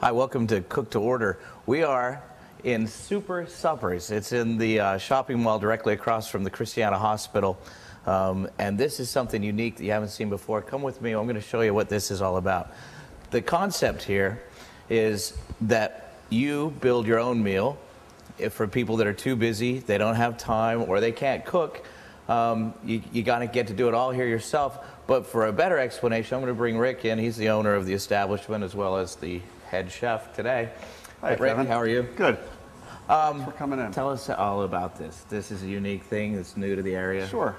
Hi, welcome to Cook to Order. We are in Super Suppers. It's in the shopping mall directly across from the Christiana Hospital. And this is something unique that you haven't seen before. Come with me. I'm going to show you what this is all about. The concept here is that you build your own meal. If for people that are too busy, they don't have time, or they can't cook, you got to get to do it all here yourself. But for a better explanation, I'm going to bring Rick in. He's the owner of the establishment as well as the head chef today. Hi, Rick, Kevin. how are you? Good. Thanks for coming in. Tell us all about this. This is a unique thing that's new to the area. Sure.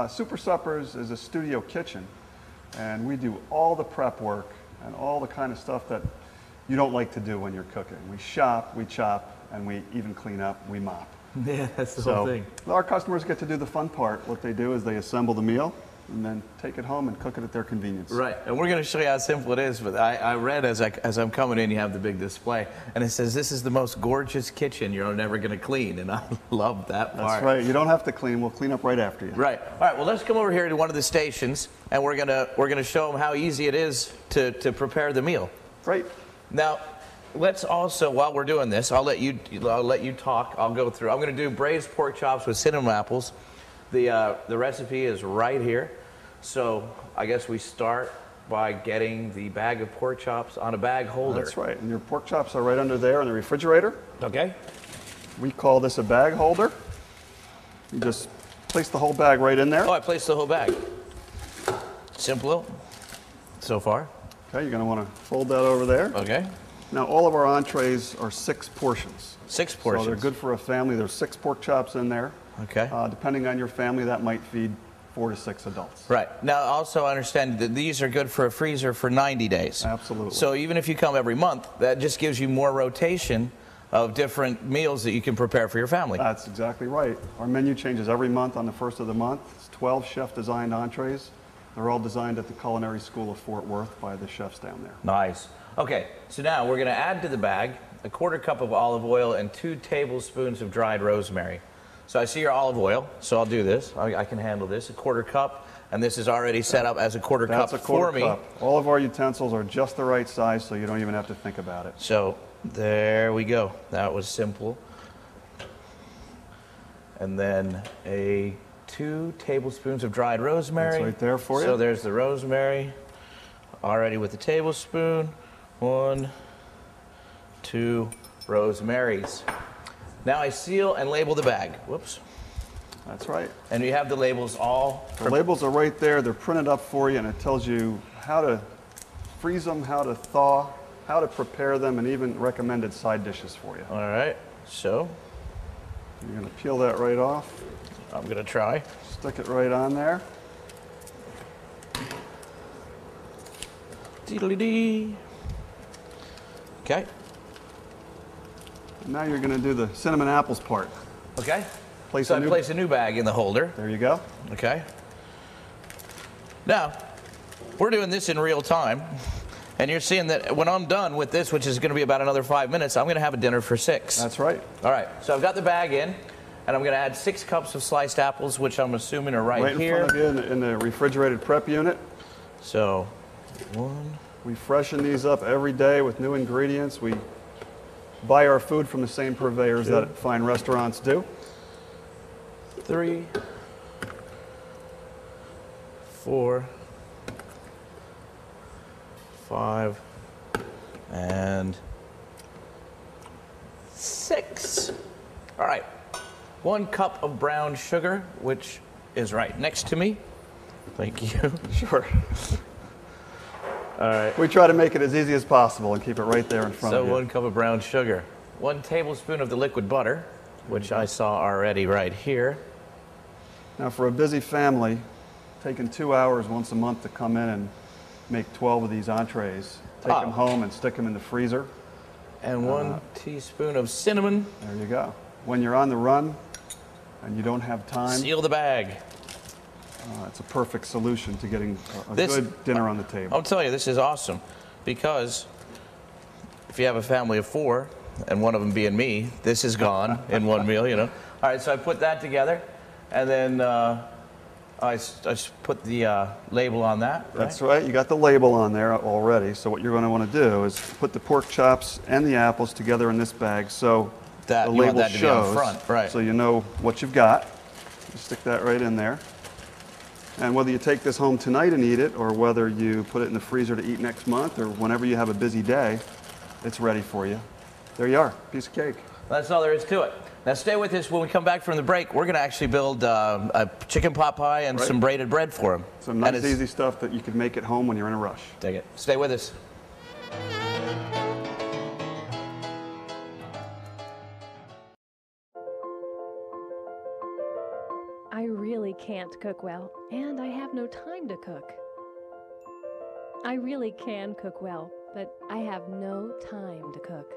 Super Suppers is a studio kitchen, and we do all the prep work and all the kind of stuff that you don't like to do when you're cooking. We shop, we chop, and we even clean up, we mop. Yeah, that's the whole thing. Our customers get to do the fun part. What they do is they assemble the meal and then take it home and cook it at their convenience. Right, and we're going to show you how simple it is, but I read as I'm coming in, you have the big display, and it says this is the most gorgeous kitchen you're never going to clean, and I love that part. That's right. You don't have to clean. We'll clean up right after you. Right. All right, well, let's come over here to one of the stations, and we're going to show them how easy it is to prepare the meal. Right. Now, let's also, while we're doing this, I'll let you talk. I'll go through. I'm going to do braised pork chops with cinnamon apples. The recipe is right here. So I guess we start by getting the bag of pork chops on a bag holder. That's right. And your pork chops are right under there in the refrigerator. Okay. We call this a bag holder. You just place the whole bag right in there. Oh, I placed the whole bag. Simple so far. Okay, you're going to want to fold that over there. Okay. Now, all of our entrees are 6 portions. 6 portions. So they're good for a family. There's 6 pork chops in there. Okay. Depending on your family, that might feed 4 to 6 adults. Right. Now, also understand that these are good for a freezer for 90 days. Absolutely. So even if you come every month, that just gives you more rotation of different meals that you can prepare for your family. That's exactly right. Our menu changes every month on the first of the month. It's 12 chef-designed entrees. They're all designed at the Culinary School of Fort Worth by the chefs down there. Nice. Okay, so now we're going to add to the bag a 1/4 cup of olive oil and 2 tablespoons of dried rosemary. So I see your olive oil, so I'll do this. I can handle this. A 1/4 cup, and this is already set up as a 1/4 cup That's a for 1/4 me. cup. All of our utensils are just the right size, so you don't even have to think about it. So there we go. That was simple. And then 2 tablespoons of dried rosemary. That's right there for you. So there's the rosemary, already with the tablespoon. 1, 2 rosemaries. Now I seal and label the bag. Whoops. That's right. And you have the labels all. The labels are right there. They're printed up for you, and it tells you how to freeze them, how to thaw, how to prepare them, and even recommended side dishes for you. All right. So You're going to peel that right off. I'm going to try. Stick it right on there. Dee-dee-dee. Okay. Now you're going to do the cinnamon apples part. Okay. Place So a I new- place a new bag in the holder. There you go. Okay. Now, we're doing this in real time. And you're seeing that when I'm done with this, which is going to be about another 5 minutes, I'm going to have a dinner for 6. That's right. All right. So I've got the bag in, and I'm going to add 6 cups of sliced apples, which I'm assuming are right here. in front of you in the refrigerated prep unit. So, 1. We freshen these up every day with new ingredients. We buy our food from the same purveyors that fine restaurants do. 3, 4, 5, and 6. All right. 1 cup of brown sugar, which is right next to me. Thank you. Sure. All right. We try to make it as easy as possible and keep it right there in front So of you. 1 cup of brown sugar. 1 tablespoon of the liquid butter, which I saw already right here. Now for a busy family, taking 2 hours once a month to come in and make 12 of these entrees, take them home and stick them in the freezer. And 1 teaspoon of cinnamon. There you go. When you're on the run and you don't have time, Seal the bag. it's a perfect solution to getting a This- good dinner on the table. I'll tell you, this is awesome because if you have a family of 4 and one of them being me, this is gone in one meal, you know. All right, so I put that together, and then I just put the label on that. That's right. You got the label on there already. So what you're going to want to do is put the pork chops and the apples together in this bag, so That, the you want label that to be shows, on front, right? so you know what you've got. You stick that right in there. And whether you take this home tonight and eat it, or whether you put it in the freezer to eat next month, or whenever you have a busy day, it's ready for you. There you are, piece of cake. That's all there is to it. Now stay with us. When we come back from the break, we're going to actually build a chicken pot pie and some braided bread for him. Some nice, easy stuff that you can make at home when you're in a rush. Take it. Stay with us. I really can't cook well, and I have no time to cook. I really can cook well, but I have no time to cook.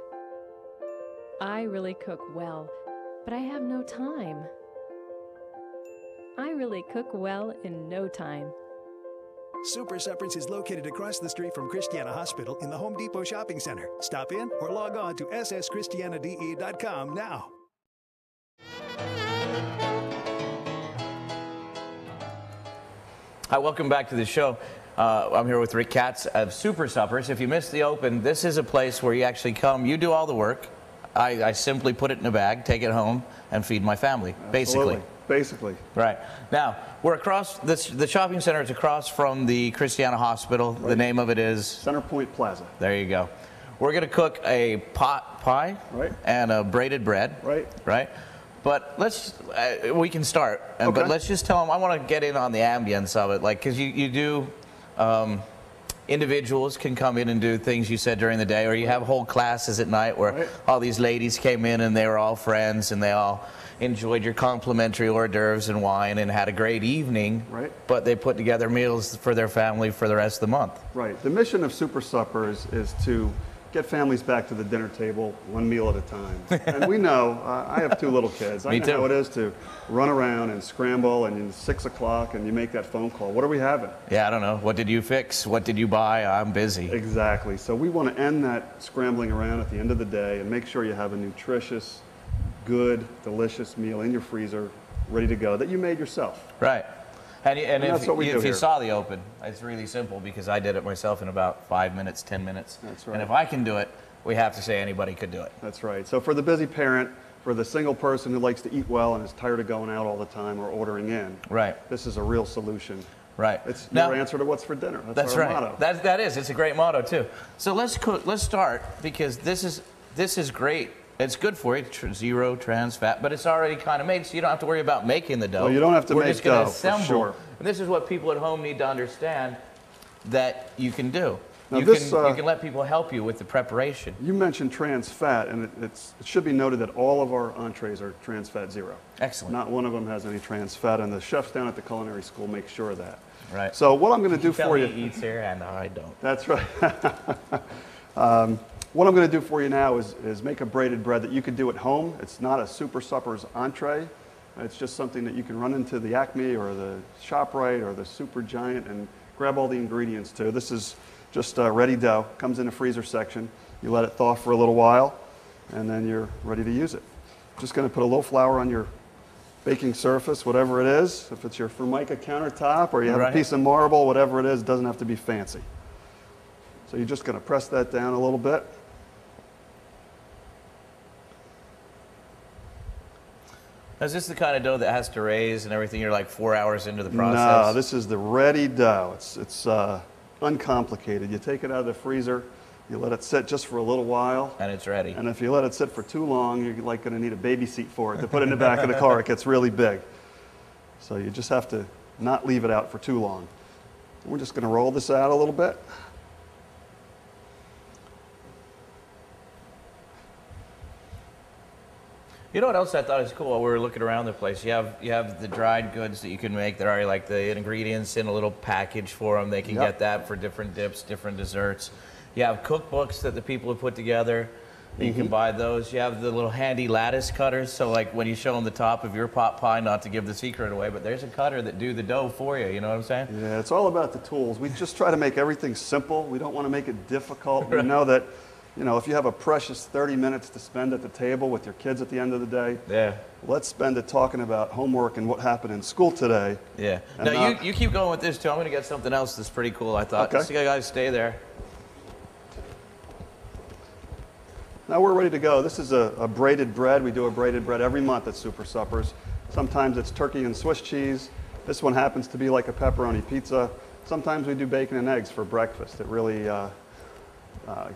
I really cook well, but I have no time. I really cook well in no time. Super Suppers is located across the street from Christiana Hospital in the Home Depot Shopping Center. Stop in or log on to sschristianade.com now. Hi, welcome back to the show. I'm here with Rick Katz of Super Suppers. If you missed the open, this is a place where you actually come, you do all the work. I simply put it in a bag, take it home, and feed my family, basically. Basically. Right. Now, we're across, the shopping center is across from the Christiana Hospital. Right. The name of it is? Centerpoint Plaza. There you go. We're going to cook a pot pie and a braided bread. Right. But let's, we can start, but let's just tell them, I want to get in on the ambience of it, like, because you do, individuals can come in and do things you said during the day, or you have whole classes at night where all these ladies came in and they were all friends and they all enjoyed your complimentary hors d'oeuvres and wine and had a great evening, but they put together meals for their family for the rest of the month. Right. The mission of Super Suppers is to get families back to the dinner table one meal at a time. And we know, I have 2 little kids. I know how it is to run around and scramble, and it's 6 o'clock and you make that phone call. What are we having? Yeah, I don't know. What did you fix? What did you buy? I'm busy. Exactly. So we want to end that scrambling around at the end of the day and make sure you have a nutritious, good, delicious meal in your freezer, ready to go, that you made yourself. Right. And that's what we do if you here. saw the open, it's really simple because I did it myself in about 5 minutes, 10 minutes. That's right. And if I can do it, we have to say anybody could do it. That's right. So for the busy parent, for the single person who likes to eat well and is tired of going out all the time or ordering in, this is a real solution. Right. It's your answer to what's for dinner. That's our motto. That is. It's a great motto too. So let's start, because this is great. It's good for you, 0 trans fat, but it's already kind of made, so you don't have to worry about making the dough. Well, you don't have to We're make just going dough, to assemble. for sure. And this is what people at home need to understand that you can do. Now you can let people help you with the preparation. You mentioned trans fat, and it should be noted that all of our entrees are trans fat 0. Excellent. Not one of them has any trans fat, and the chefs down at the culinary school make sure of that. Right. So what I'm going to do for you... He eats here, and I don't. That's right. What I'm going to do for you now is make a braided bread that you can do at home. It's not a Super Suppers entree. It's just something that you can run into the Acme or the ShopRite or the Super Giant and grab all the ingredients to. This is just ready dough. Comes in the freezer section. You let it thaw for a little while, and then you're ready to use it. Just going to put a little flour on your baking surface, whatever it is. If it's your Formica countertop or you have a piece of marble, whatever it is, it doesn't have to be fancy. So you're just going to press that down a little bit. Is this the kind of dough that has to raise and everything? You're like 4 hours into the process? No, this is the ready dough. It's uncomplicated. You take it out of the freezer, you let it sit just for a little while. And it's ready. And if you let it sit for too long, you're like going to need a baby seat for it to put in the back of the car. It gets really big. So you just have to not leave it out for too long. And we're just going to roll this out a little bit. You know what else I thought was cool while we were looking around the place? You have the dried goods that you can make. They're already like the ingredients in a little package for them. They can get that for different dips, different desserts. You have cookbooks that the people have put together. You can buy those. You have the little handy lattice cutters. So like when you show them the top of your pot pie, not to give the secret away, but there's a cutter that do the dough for you. You know what I'm saying? Yeah, it's all about the tools. We just try to make everything simple. We don't want to make it difficult. We know that you know, if you have a precious 30 minutes to spend at the table with your kids at the end of the day, Yeah. let's spend it talking about homework and what happened in school today. Yeah. And Now, not- you keep going with this, too. I'm going to get something else that's pretty cool, I thought. Okay. So you guys stay there. Now we're ready to go. This is a braided bread. We do a braided bread every month at Super Suppers. Sometimes it's turkey and Swiss cheese. This one happens to be like a pepperoni pizza. Sometimes we do bacon and eggs for breakfast. It really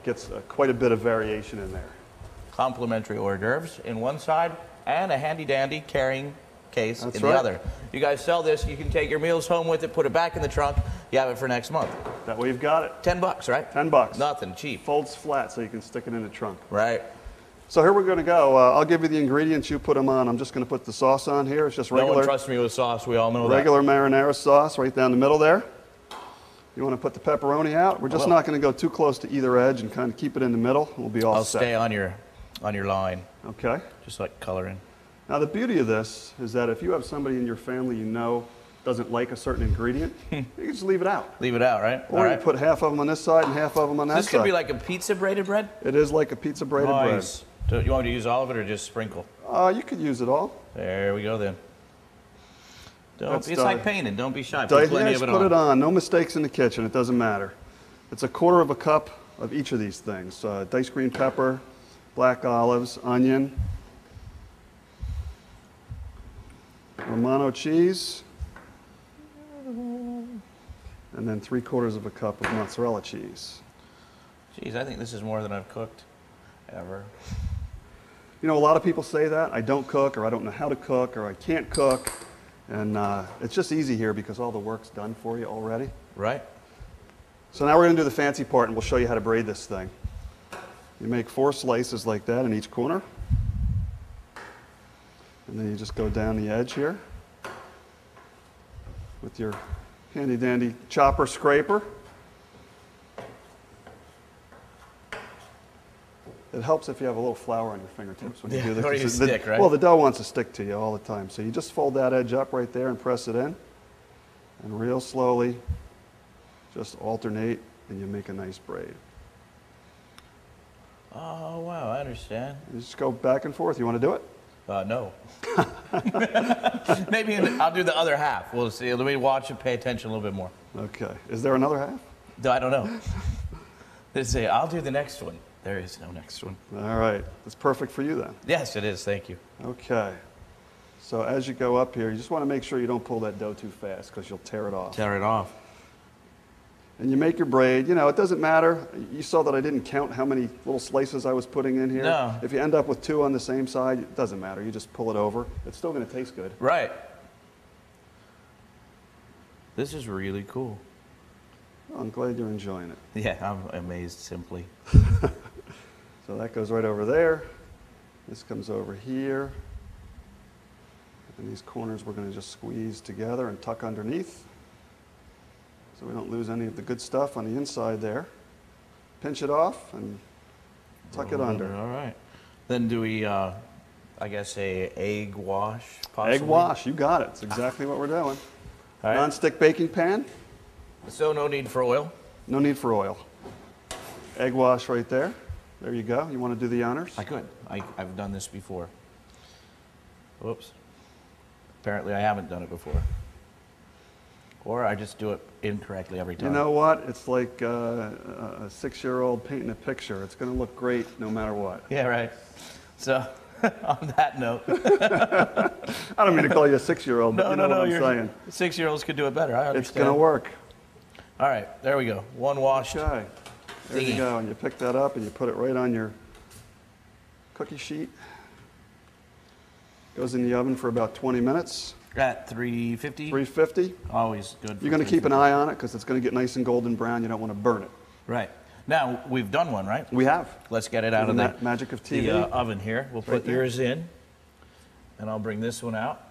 gets quite a bit of variation in there. Complimentary hors d'oeuvres in one side and a handy-dandy carrying case That's in the right. other. You guys sell this. You can take your meals home with it, put it back in the trunk. You have it for next month. That way you've got it. $10, right? $10. Nothing, cheap. Folds flat so you can stick it in the trunk. Right. So here we're going to go. I'll give you the ingredients. You put them on. I'm just going to put the sauce on here. It's just No one regular, trusts me with sauce. We all know that. regular marinara sauce right down the middle there. You want to put the pepperoni out. We're just will. not going to go too close to either edge and kind of keep it in the middle. We'll be all I'll set. stay on your line, Okay. just like coloring. Now the beauty of this is that if you have somebody in your family you know doesn't like a certain ingredient, you can just leave it out. Leave it out, right? Or All you right. put half of them on this side and half of them on that This side. could be like a pizza braided bread. It is like a pizza braided Nice. Do you want me to use all of it or just sprinkle? bread. You could use it all. There we go then. That's It's done. like painting. Don't be shy. Put plenty Yes, of it put on. it on. No mistakes in the kitchen. It doesn't matter. It's a quarter of a cup of each of these things. Diced green pepper, black olives, onion, Romano cheese, and then 3/4 of a cup of mozzarella cheese. Jeez, I think this is more than I've cooked ever. You know, a lot of people say that. I don't cook, or I don't know how to cook, or I can't cook. And it's just easy here because all the work's done for you already. Right? So now we're going to do the fancy part, and we'll show you how to braid this thing. You make 4 slices like that in each corner. And then you just go down the edge here with your handy dandy chopper scraper. It helps if you have a little flour on your fingertips when you Yeah, do this. or you because stick, right? Well, the dough wants to stick to you all the time. So you just fold that edge up right there and press it in. And real slowly, just alternate, and you make a nice braid. Oh, wow, I understand. You just go back and forth. You want to do it? No. Maybe I'll do the other half. We'll see. Let me watch and pay attention a little bit more. Okay. Is there another half? I don't know. They say, I'll do the next one. There is no next one. All right. That's perfect for you then. Yes, it is. Thank you. Okay. So as you go up here, you just want to make sure you don't pull that dough too fast because you'll tear it off. Tear it off. And you make your braid. You know, it doesn't matter. You saw that I didn't count how many little slices I was putting in here. No. If you end up with 2 on the same side, it doesn't matter. You just pull it over. It's still going to taste good. Right. This is really cool. Well, I'm glad you're enjoying it. Yeah, I'm amazed simply. So that goes right over there. This comes over here. And these corners we're going to just squeeze together and tuck underneath so we don't lose any of the good stuff on the inside there. Pinch it off and tuck it under. All right. Then do we, I guess, a egg wash, possibly? Egg wash, you got it. It's exactly what we're doing. All right. Non-stick baking pan, So no need for oil? no need for oil. Egg wash right there. There you go. You want to do the honors? I could. I've done this before. Whoops. Apparently I haven't done it before. Or I just do it incorrectly every time. You know what? It's like a 6-year-old painting a picture. It's going to look great no matter what. Yeah, right. So, on that note. I don't mean to call you a 6-year-old, but you know what I'm saying. 6-year-olds could do it better. I understand. It's going to work. All right, there we go. One washed. Okay. There you thingy. go. And you pick that up and you put it right on your cookie sheet. Goes in the oven for about 20 minutes. At 350. 350. Always good. For You're going to keep an 350. eye on it because it's going to get nice and golden brown. You don't want to burn it. Right. Now, we've done one, right? We have. Let's get it out Isn't of that magic of TV? the oven here. We'll Right put there. yours in, and I'll bring this one out.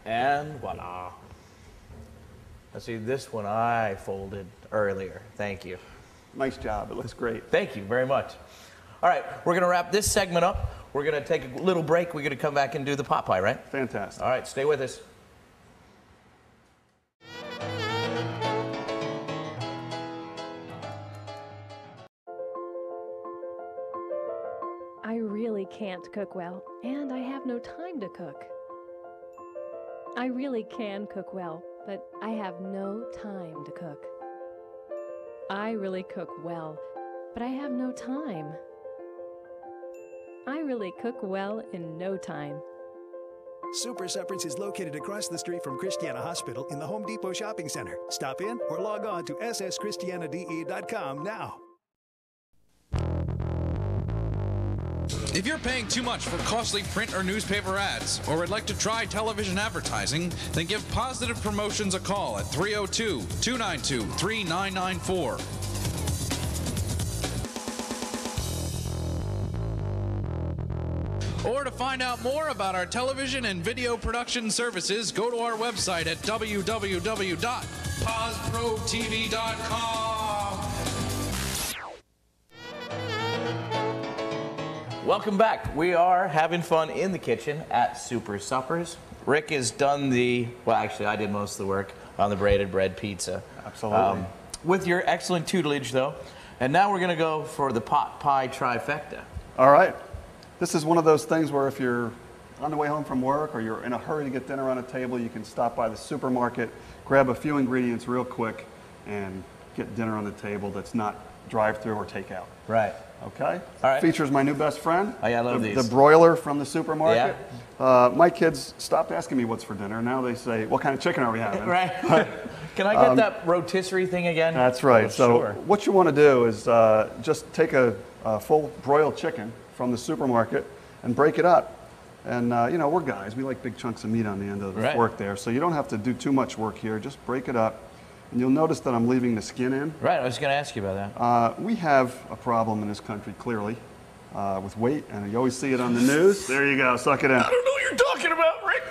And voila. Let's see, this one I folded earlier. Thank you. Nice job. It looks great. Thank you very much. All right, we're going to wrap this segment up. We're going to take a little break. We're going to come back and do the pot pie, right? Fantastic. All right, stay with us. can't cook well, and I have no time to cook. I really can cook well, but I have no time to cook. I really cook well, but I have no time. I really cook well in no time. Super Suppers is located across the street from Christiana Hospital in the Home Depot Shopping Center. Stop in or log on to sschristianade.com now. If you're paying too much for costly print or newspaper ads, or would like to try television advertising, then give Positive Promotions a call at 302-292-3994. Or to find out more about our television and video production services, go to our website at www.posprotv.com. Welcome back. We are having fun in the kitchen at Super Suppers. Rick has done well, actually, I did most of the work on the braided bread pizza. Absolutely. With your excellent tutelage, though. And now we're going to go for the pot pie trifecta. All right. This is one of those things where if you're on the way home from work or you're in a hurry to get dinner on a table, you can stop by the supermarket, grab a few ingredients real quick, and get dinner on the table that's not drive-through or takeout. Right. Okay? All right. Features my new best friend. Oh, yeah, I love these. The broiler from the supermarket. My kids stopped asking me what's for dinner. Now they say, what kind of chicken are we having? Right. Can I get that rotisserie thing again? That's right. Oh, so sure. what you want to do is just take a full broiled chicken from the supermarket and break it up. And, you know, we're guys. We like big chunks of meat on the end of the fork there. So you don't have to do too much work here. Just break it up. And you'll notice that I'm leaving the skin in. Right. I was going to ask you about that. We have a problem in this country, clearly, with weight. And you always see it on the news. There you go. Suck it in. I don't know what you're talking about, Rick.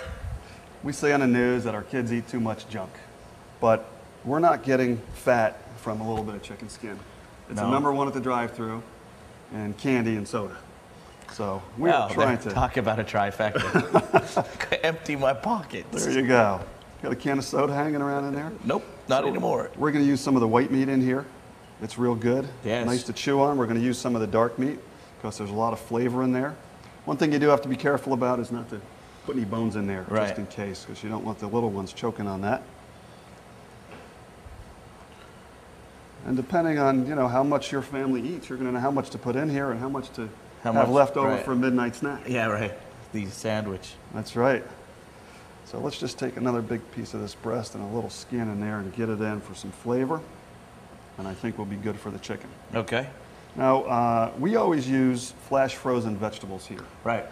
We see on the news that our kids eat too much junk. But we're not getting fat from a little bit of chicken skin. It's the number one at the drive-thru, and candy and soda. So we're trying to talk about a trifecta. Empty my pockets. There you go. Got a can of soda hanging around in there? Nope, not anymore. We're going to use some of the white meat in here. It's real good. Yes. Nice to chew on. We're going to use some of the dark meat because there's a lot of flavor in there. One thing you do have to be careful about is not to put any bones in there, just in case, because you don't want the little ones choking on that. And depending on, you know, how much your family eats, you're going to know how much to put in here and how much to have left over for a midnight snack. Yeah, right. The sandwich. That's right. So let's just take another big piece of this breast and a little skin in there and get it in for some flavor. And I think we'll be good for the chicken. Okay. Now, we always use flash frozen vegetables here. Right.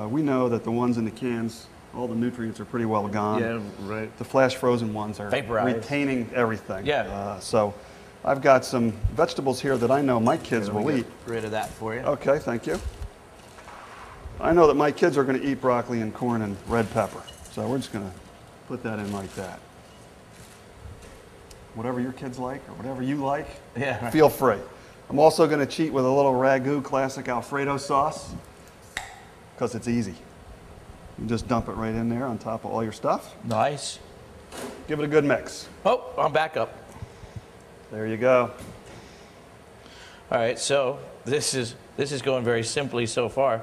We know that the ones in the cans, all the nutrients are pretty well gone. Yeah, right. The flash frozen ones are vaporized, retaining everything. Yeah. So I've got some vegetables here that I know my kids will eat. Get rid of that for you. Okay, thank you. I know that my kids are going to eat broccoli and corn and red pepper. So we're just going to put that in like that. Whatever your kids like or whatever you like, feel free. I'm also going to cheat with a little Ragu classic Alfredo sauce because it's easy. You just dump it right in there on top of all your stuff. Nice. Give it a good mix. Oh, I'm back up. There you go. All right, so this is going very simply so far.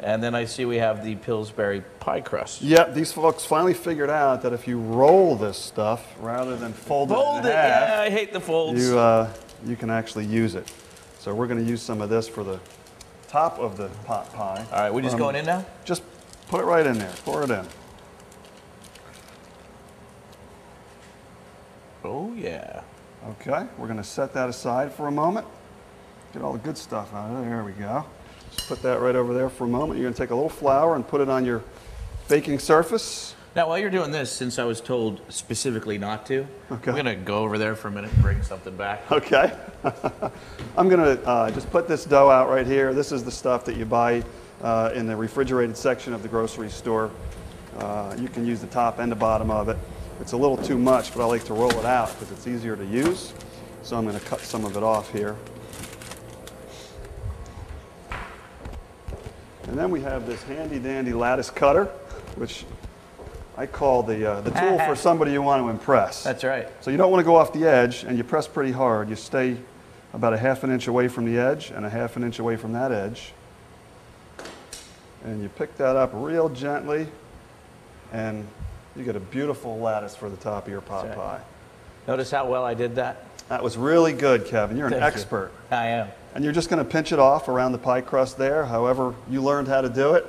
And then I see we have the Pillsbury pie crust. Yep, these folks finally figured out that if you roll this stuff rather than fold it in half, yeah, I hate the folds. You can actually use it. So we're going to use some of this for the top of the pot pie. All right, we're just going in now? Just put it right in there. Pour it in. Oh, yeah. Okay, we're going to set that aside for a moment. Get all the good stuff out of it. There we go. Just put that right over there for a moment. You're going to take a little flour and put it on your baking surface. Now, while you're doing this, since I was told specifically not to, okay, I'm going to go over there for a minute and bring something back. Okay. I'm going to just put this dough out right here. This is the stuff that you buy in the refrigerated section of the grocery store. You can use the top and the bottom of it. It's a little too much, but I like to roll it out because it's easier to use. So I'm going to cut some of it off here. And then we have this handy-dandy lattice cutter, which I call the tool for somebody you want to impress. That's right. So you don't want to go off the edge, and you press pretty hard. You stay about a 1/2 inch away from the edge and a 1/2 inch away from that edge. And you pick that up real gently, and you get a beautiful lattice for the top of your pot That's pie. right. Notice how well I did that? That was really good, Kevin. You're an Thank you. expert. I am. And you're just going to pinch it off around the pie crust there, however you learned how to do it.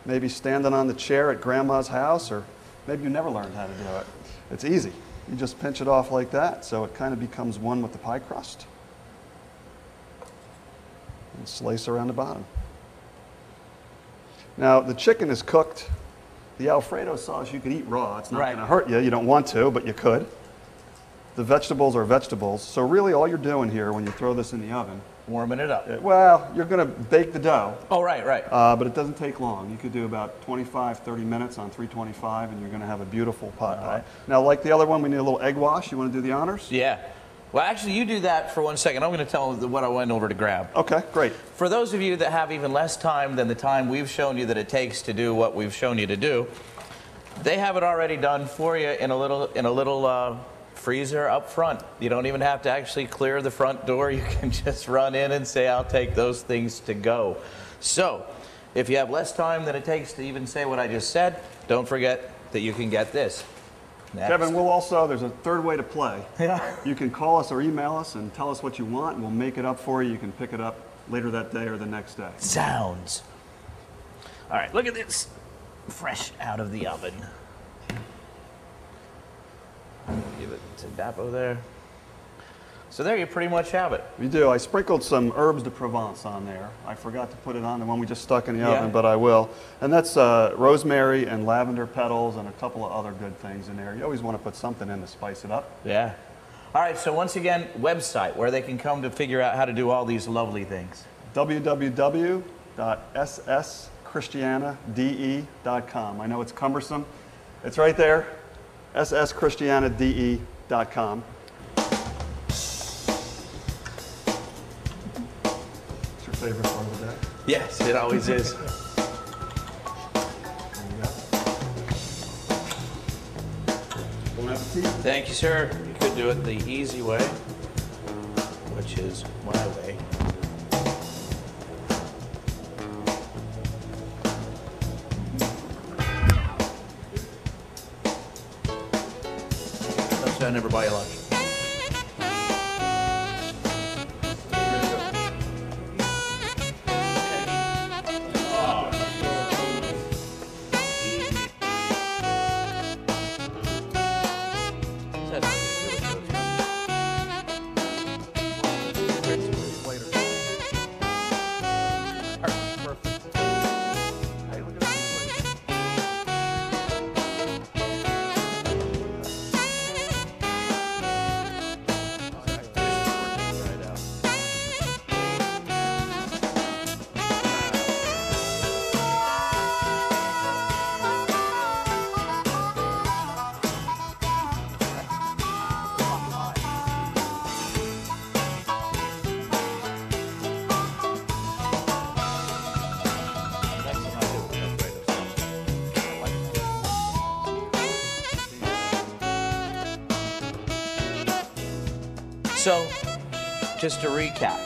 Maybe standing on the chair at grandma's house, or maybe you never learned how to do it. It's easy. You just pinch it off like that, so it kind of becomes one with the pie crust. And slice around the bottom. Now, the chicken is cooked. The Alfredo sauce you could eat raw. It's not Right. going to hurt you. You don't want to, but you could. The vegetables are vegetables. So really all you're doing here when you throw this in the oven, Warming it up. well, you're going to bake the dough, Oh, right, right. but it doesn't take long. You could do about 25, 30 minutes on 325, and you're going to have a beautiful pot pie. right. Now, like the other one, we need a little egg wash. You want to do the honors? Yeah. Well, actually, you do that for 1 second. I'm going to tell them what I went over to grab. Okay, great. For those of you that have even less time than the time we've shown you that it takes to do what we've shown you to do, they have it already done for you in a little freezer up front. You don't even have to actually clear the front door. You can just run in and say, I'll take those things to go. So, if you have less time than it takes to even say what I just said, don't forget that you can get this. Next. Kevin, there's a third way to play. Yeah. You can call us or email us and tell us what you want, and we'll make it up for you. You can pick it up later that day or the next day. Sounds. All right, look at this. Fresh out of the oven. Give it to Dapo there. So there you pretty much have it. We do. I sprinkled some herbs de Provence on there. I forgot to put it on the one we just stuck in the Yeah. oven, but I will. And that's rosemary and lavender petals and a couple of other good things in there. You always want to put something in to spice it up. Yeah. All right, so once again, website where they can come to figure out how to do all these lovely things. www.sschristianade.com. I know it's cumbersome. It's right there. sschristianade.com. What's your favorite part of the day? Yes, it always is. There you go. Bon appetit. Thank you, sir. You could do it the easy way, which is my way. That's why I never buy you lunch. So, just to recap,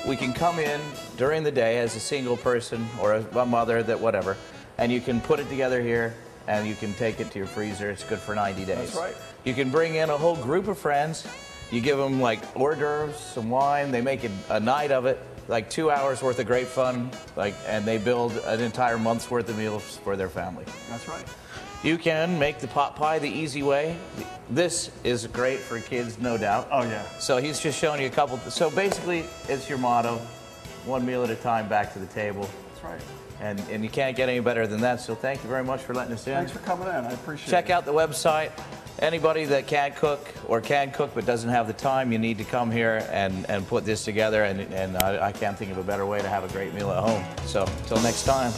we can come in during the day as a single person or a mother, that whatever, and you can put it together here and you can take it to your freezer. It's good for 90 days. That's right. You can bring in a whole group of friends. You give them like hors d'oeuvres, some wine. They make a night of it, like 2 hours worth of great fun, and they build an entire month's worth of meals for their family. That's right. You can make the pot pie the easy way. This is great for kids, no doubt. Oh, yeah. So he's just showing you a couple. So basically, it's your motto, one meal at a time, back to the table. That's right. And you can't get any better than that. So thank you very much for letting us in. Thanks for coming in. I appreciate it. Check out the website. Anybody that can't cook or can cook but doesn't have the time, you need to come here and put this together. And I can't think of a better way to have a great meal at home. So until next time.